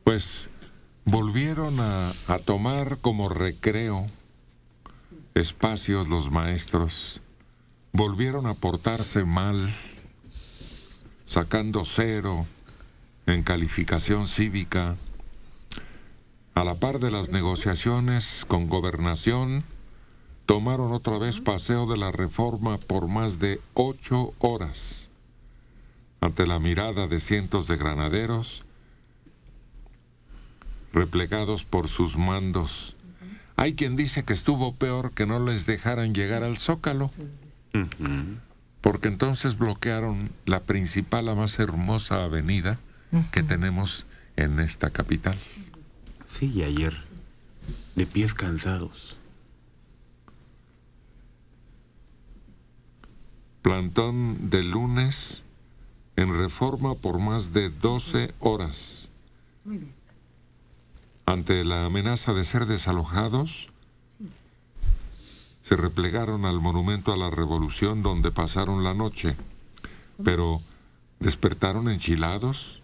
Pues volvieron a tomar como recreo espacios los maestros, volvieron a portarse mal, sacando 0 en calificación cívica. A la par de las negociaciones con Gobernación, tomaron otra vez Paseo de la Reforma por más de 8 horas. Ante la mirada de cientos de granaderos, replegados por sus mandos. Hay quien dice que estuvo peor que no les dejaran llegar al Zócalo, porque entonces bloquearon la principal, la más hermosa avenida que tenemos en esta capital. Sí, y ayer, de pies cansados. Plantón de lunes en Reforma por más de 12 horas. Muy bien. Ante la amenaza de ser desalojados, se replegaron al Monumento a la Revolución, donde pasaron la noche, pero despertaron enchilados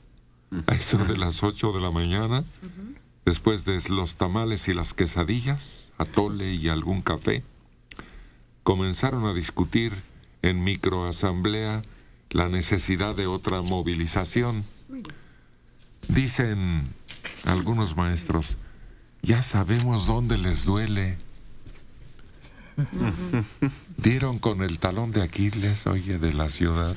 a eso de las 8 de la mañana, después de los tamales y las quesadillas, atole y algún café. Comenzaron a discutir en microasamblea la necesidad de otra movilización. Dicen algunos maestros, ya sabemos dónde les duele. Dieron con el talón de Aquiles, oye, de la ciudad,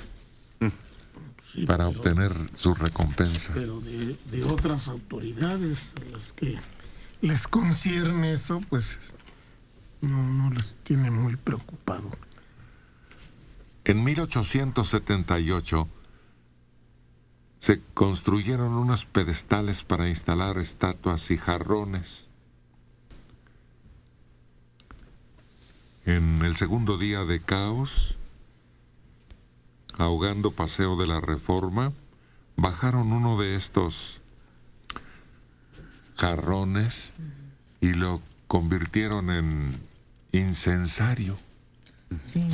Sí, para pero- obtener su recompensa. Pero de otras autoridades a las que les concierne eso, pues no les tiene muy preocupado. En 1878 se construyeron unos pedestales para instalar estatuas y jarrones. En el segundo día de caos, ahogando Paseo de la Reforma, bajaron uno de estos jarrones y lo convirtieron en incensario. Sí,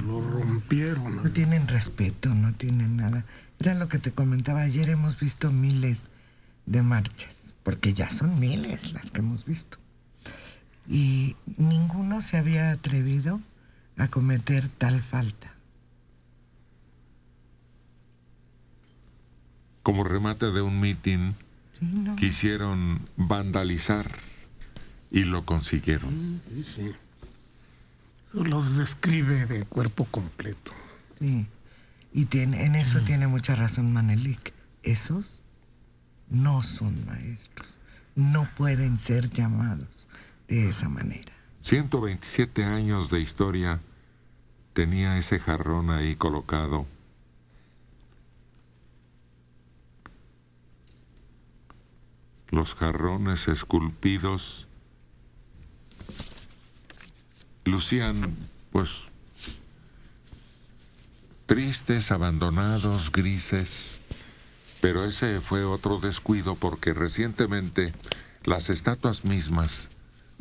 Lo rompieron. no tienen respeto, no tienen nada. Era lo que te comentaba ayer, hemos visto miles de marchas, porque ya son miles las que hemos visto. Y ninguno se había atrevido a cometer tal falta. Como remate de un mitin, Sí, no. quisieron vandalizar y lo consiguieron. Sí, sí. Los describe de cuerpo completo. Sí. Y en eso tiene mucha razón Manelik. Esos no son maestros. No pueden ser llamados de esa manera. 127 años de historia tenía ese jarrón ahí colocado. Los jarrones esculpidos lucían, pues, tristes, abandonados, grises. Pero ese fue otro descuido porque recientemente las estatuas mismas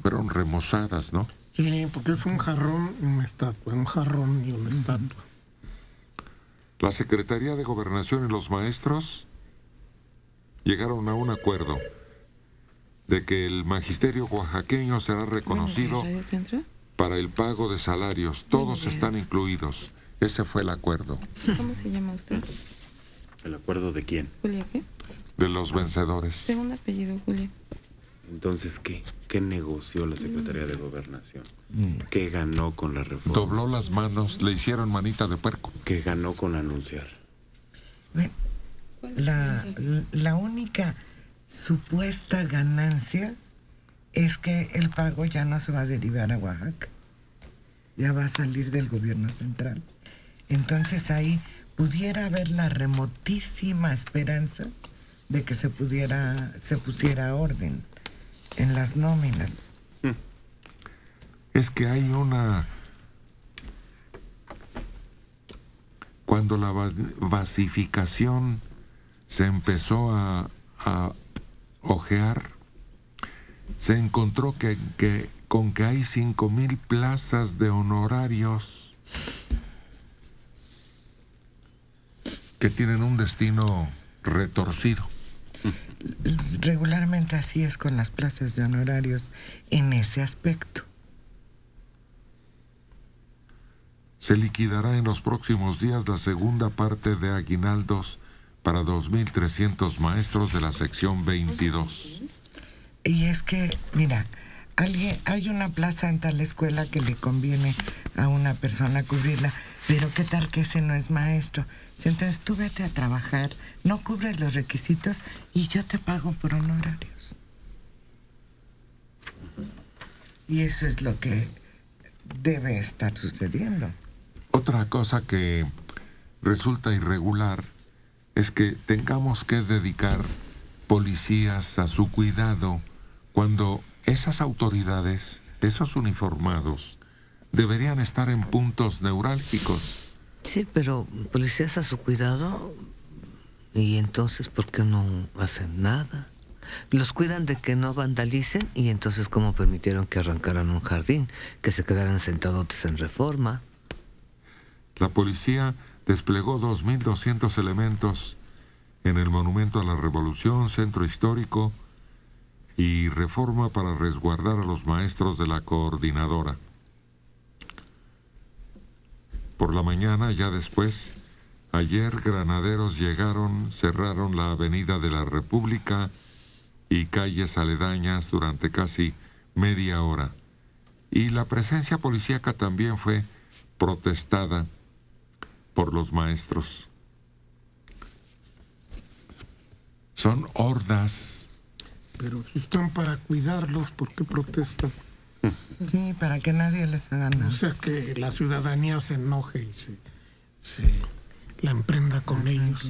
fueron remozadas, ¿no? Sí, porque es un jarrón y una estatua, un jarrón y una estatua. La Secretaría de Gobernación y los maestros llegaron a un acuerdo de que el magisterio oaxaqueño será reconocido Radio Centro. para el pago de salarios. Todos están incluidos. Ese fue el acuerdo ¿Cómo se llama usted? ¿El acuerdo de quién? ¿Julia qué? de los vencedores. Segundo apellido, Julia. Entonces, ¿qué? ¿Qué negoció la Secretaría de Gobernación? ¿Qué ganó con la reforma? Dobló las manos, le hicieron manita de puerco. ¿Qué ganó con anunciar? Bueno, la única supuesta ganancia es que el pago ya no se va a derivar a Oaxaca, ya va a salir del gobierno central. Entonces ahí pudiera haber la remotísima esperanza de que se pusiera orden en las nóminas. Es que hay una... Cuando la basificación se empezó a ojear, se encontró que hay 5,000 plazas de honorarios que tienen un destino retorcido. Regularmente así es con las plazas de honorarios en ese aspecto. Se liquidará en los próximos días la segunda parte de aguinaldos para 2.300 maestros de la sección 22. Y es que, mira, hay una plaza en tal escuela que le conviene a una persona cubrirla, pero ¿qué tal que ese no es maestro? Entonces tú vete a trabajar, no cubres los requisitos y yo te pago por honorarios. Y eso es lo que debe estar sucediendo. Otra cosa que resulta irregular es que tengamos que dedicar policías a su cuidado cuando esas autoridades, esos uniformados, deberían estar en puntos neurálgicos. Sí, pero policías a su cuidado, y entonces ¿por qué no hacen nada? Los cuidan de que no vandalicen, y entonces ¿cómo permitieron que arrancaran un jardín, que se quedaran sentados en Reforma? La policía desplegó 2.200 elementos en el Monumento a la Revolución, Centro Histórico y Reforma para resguardar a los maestros de la coordinadora. Por la mañana, ya después, ayer granaderos llegaron, cerraron la Avenida de la República y calles aledañas durante casi media hora. Y la presencia policíaca también fue protestada por los maestros. Son hordas. Pero si están para cuidarlos, ¿por qué protestan? Sí, para que nadie les haga nada. O sea, que la ciudadanía se enoje y se la emprenda con ellos.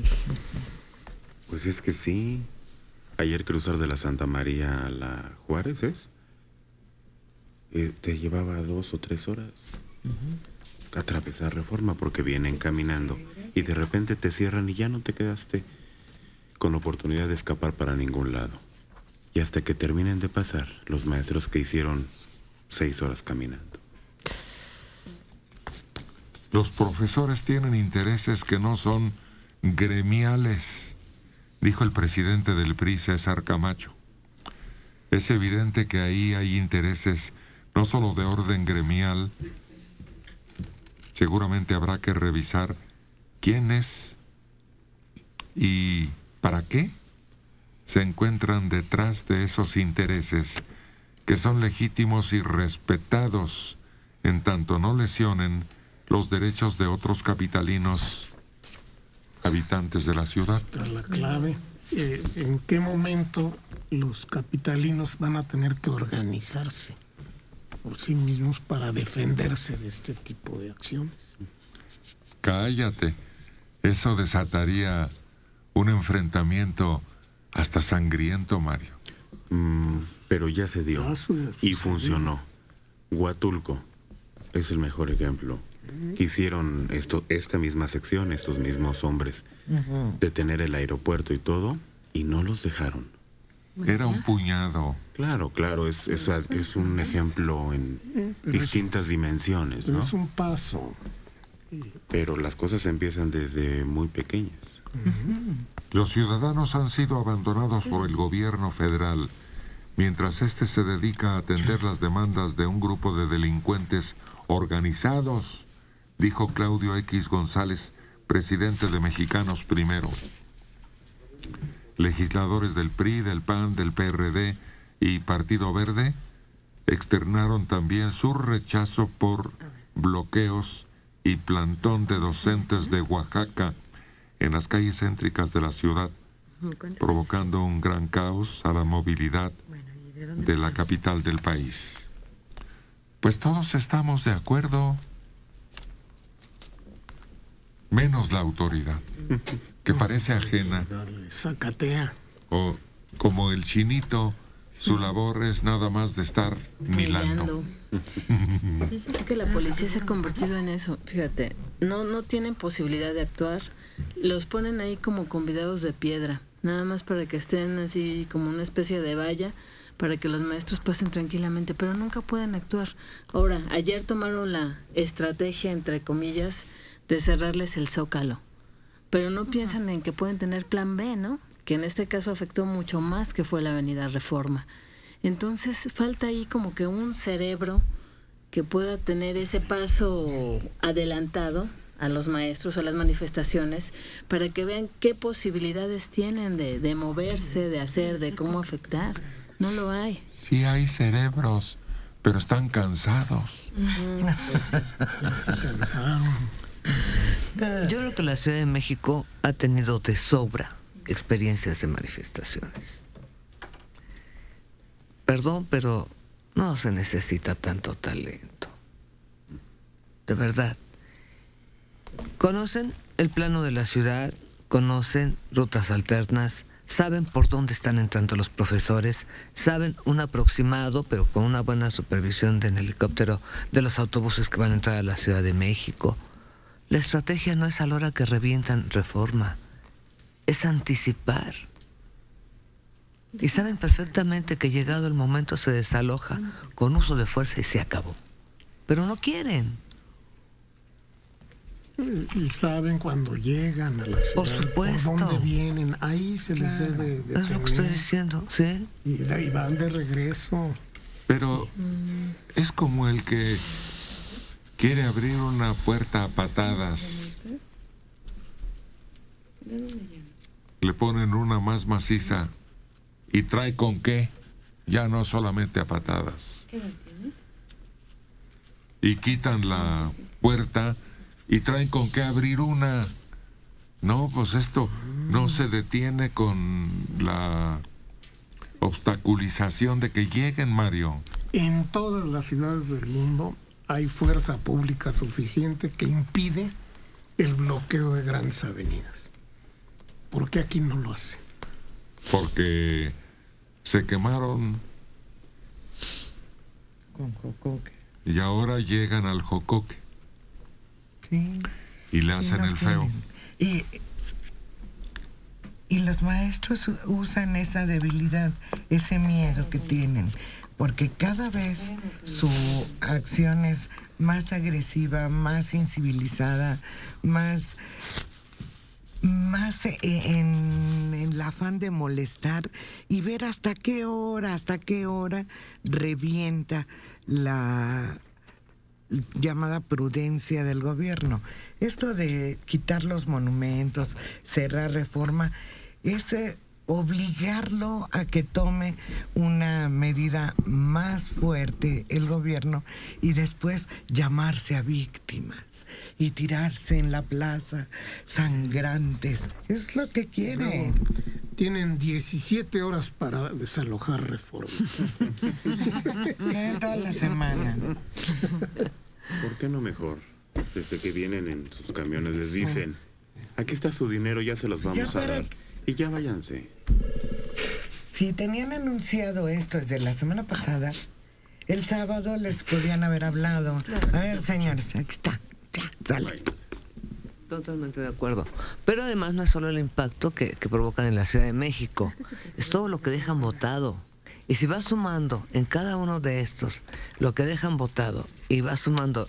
Pues es que sí. Ayer cruzar de la Santa María a la Juárez, ¿es? Te llevaba 2 o 3 horas. Atravesar Reforma porque vienen caminando y de repente te cierran y ya no te quedaste con oportunidad de escapar para ningún lado. Y hasta que terminen de pasar los maestros que hicieron 6 horas caminando. Los profesores tienen intereses que no son gremiales, dijo el presidente del PRI, César Camacho. Es evidente que ahí hay intereses no solo de orden gremial. Seguramente habrá que revisar quiénes y para qué se encuentran detrás de esos intereses que son legítimos y respetados en tanto no lesionen los derechos de otros capitalinos habitantes de la ciudad. Está la clave. ¿En qué momento los capitalinos van a tener que organizarse por sí mismos para defenderse de este tipo de acciones? Cállate. Eso desataría un enfrentamiento hasta sangriento, Mario. Pero ya se dio y sucedió. funcionó. Huatulco es el mejor ejemplo. Hicieron esta misma sección, estos mismos hombres, detener el aeropuerto y todo, y no los dejaron. Era un puñado. Claro, es un ejemplo en distintas dimensiones, Pero ¿no? es un paso. Pero las cosas empiezan desde muy pequeñas. Los ciudadanos han sido abandonados por el gobierno federal, mientras éste se dedica a atender las demandas de un grupo de delincuentes organizados, dijo Claudio X González, presidente de Mexicanos Primero. Legisladores del PRI, del PAN, del PRD y Partido Verde externaron también su rechazo por bloqueos y plantón de docentes de Oaxaca en las calles céntricas de la ciudad, provocando un gran caos a la movilidad de la capital del país. Pues todos estamos de acuerdo, menos la autoridad, que parece ajena, Zacatea. o como el chinito, su labor es nada más de estar milando. Dicen que la policía se ha convertido en eso. Fíjate, no tienen posibilidad de actuar. Los ponen ahí como convidados de piedra, nada más para que estén así como una especie de valla, para que los maestros pasen tranquilamente, pero nunca pueden actuar. Ahora, ayer tomaron la estrategia, entre comillas, de cerrarles el zócalo, pero no piensan en que pueden tener plan B, ¿no? que en este caso afectó mucho más, que fue la Avenida Reforma. Entonces falta ahí como que un cerebro que pueda tener ese paso adelantado a los maestros, a las manifestaciones, para que vean qué posibilidades tienen de moverse, de hacer, de cómo afectar. No lo hay. Sí hay cerebros, pero están cansados. Ya se cansaron. Yo creo que la Ciudad de México ha tenido de sobra experiencias de manifestaciones. Perdón, pero no se necesita tanto talento. De verdad. Conocen el plano de la ciudad, conocen rutas alternas, saben por dónde están entrando los profesores, saben un aproximado, pero con una buena supervisión en helicóptero, de los autobuses que van a entrar a la Ciudad de México. La estrategia no es a la hora que revientan Reforma, es anticipar. Y saben perfectamente que llegado el momento se desaloja con uso de fuerza y se acabó. Pero no quieren. Y saben cuando llegan a la ciudad, Por supuesto. por dónde vienen, ahí se les debe Es lo que estoy detener. diciendo, ¿sí? Y de ahí van de regreso. Pero es como el que quiere abrir una puerta a patadas. Le ponen una más maciza y trae con qué, ya no solamente a patadas. Y quitan la puerta y traen con qué abrir una. No, pues esto no se detiene con la obstaculización de que lleguen, Mario. En todas las ciudades del mundo hay fuerza pública suficiente que impide el bloqueo de grandes avenidas. ¿Por qué aquí no lo hace? Porque se quemaron Con Jocoque. y ahora llegan al jocoque Sí. y le Y hacen no el feo. quieren. Y los maestros usan esa debilidad, ese miedo que tienen, porque cada vez su acción es más agresiva, más incivilizada, más en el afán de molestar y ver hasta qué hora revienta la llamada prudencia del gobierno. Esto de quitar los monumentos, cerrar Reforma, es obligarlo a que tome una medida más fuerte el gobierno y después llamarse a víctimas y tirarse en la plaza sangrantes. Es lo que quieren. Tienen 17 horas para desalojar Reforma. Toda la semana. ¿Por qué no mejor? Desde que vienen en sus camiones les dicen, aquí está su dinero, ya se los vamos Ya a para- dar. Y ya váyanse. Si tenían anunciado esto desde la semana pasada, el sábado les podían haber hablado. A ver, señores, aquí está. Ya, sale. Váyanse. Totalmente de acuerdo. Pero además no es solo el impacto que provocan en la Ciudad de México, es todo lo que dejan votado. Y si vas sumando en cada uno de estos lo que dejan votado y vas sumando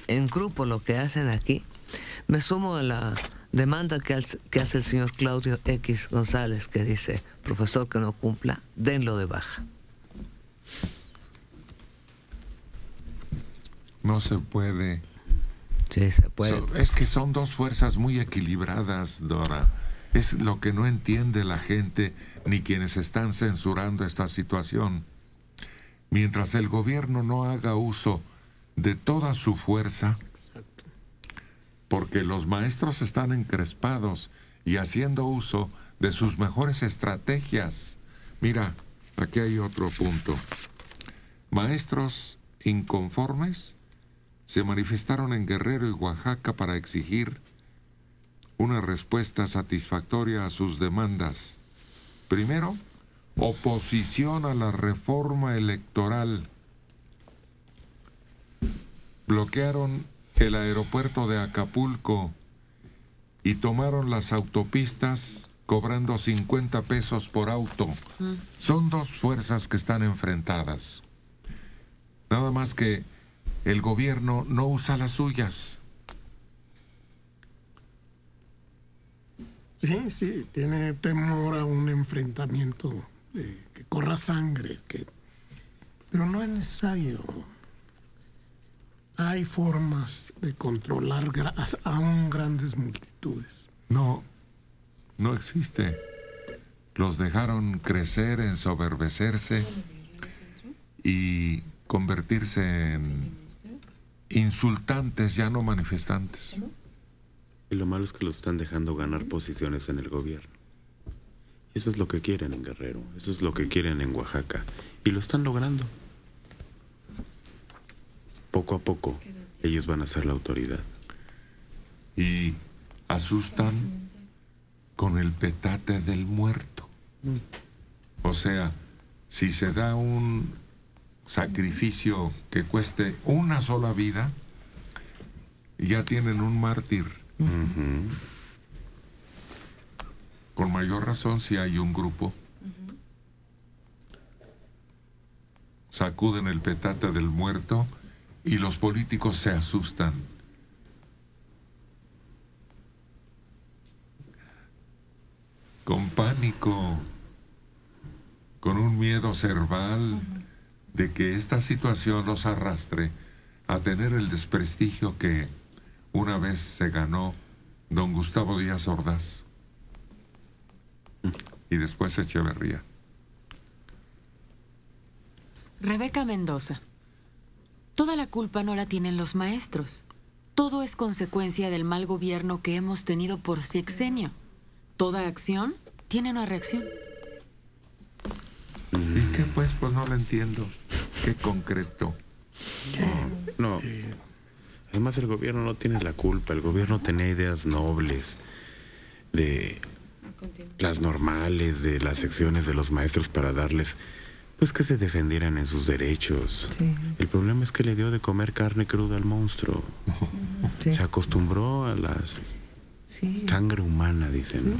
en grupo lo que hacen aquí, me sumo a la demanda que hace el señor Claudio X González, que dice, profesor que no cumpla, denlo de baja. No se puede. Sí, se puede. Es que son dos fuerzas muy equilibradas, Dora. Es lo que no entiende la gente ni quienes están censurando esta situación. Mientras el gobierno no haga uso de toda su fuerza, porque los maestros están encrespados y haciendo uso de sus mejores estrategias. Mira, aquí hay otro punto. Maestros inconformes se manifestaron en Guerrero y Oaxaca para exigir una respuesta satisfactoria a sus demandas. Primero, oposición a la reforma electoral. Bloquearon el aeropuerto de Acapulco y tomaron las autopistas cobrando 50 pesos por auto. Son dos fuerzas que están enfrentadas. Nada más que el gobierno no usa las suyas. Sí, sí, tiene temor a un enfrentamiento que corra sangre, pero no es necesario. Hay formas de controlar aún grandes multitudes. No, no existe. Los dejaron crecer, ensoberbecerse y convertirse en insultantes, ya no manifestantes. Y lo malo es que los están dejando ganar posiciones en el gobierno. Eso es lo que quieren en Guerrero, eso es lo que quieren en Oaxaca. Y lo están logrando. Poco a poco, ellos van a ser la autoridad. Y asustan con el petate del muerto. O sea, si se da un sacrificio que cueste una sola vida, ya tienen un mártir. Con mayor razón si hay un grupo. Sacuden el petate del muerto y los políticos se asustan. Con pánico, con un miedo cerval de que esta situación los arrastre a tener el desprestigio que una vez se ganó don Gustavo Díaz Ordaz y después Echeverría. Rebeca Mendoza. Toda la culpa no la tienen los maestros. Todo es consecuencia del mal gobierno que hemos tenido por sexenio. Toda acción tiene una reacción. ¿Y qué pues? Pues no lo entiendo. ¿Qué concreto? No. Además, el gobierno no tiene la culpa. El gobierno tenía ideas nobles de las normales, de las secciones de los maestros para darles, pues, que se defendieran en sus derechos. Sí. El problema es que le dio de comer carne cruda al monstruo. Sí. Se acostumbró a la Sí. sangre humana, dicen, ¿no?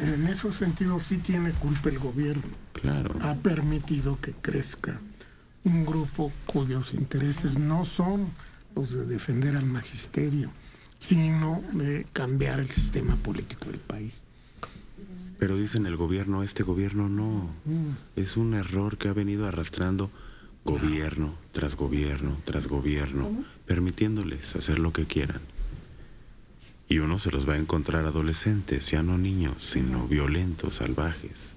En esos sentidos sí tiene culpa el gobierno. Claro. Ha permitido que crezca un grupo cuyos intereses no son los de defender al magisterio, sino de cambiar el sistema político del país. Pero dicen el gobierno, este gobierno no. Es un error que ha venido arrastrando gobierno tras gobierno tras gobierno, permitiéndoles hacer lo que quieran. Y uno se los va a encontrar adolescentes, ya no niños, sino violentos, salvajes.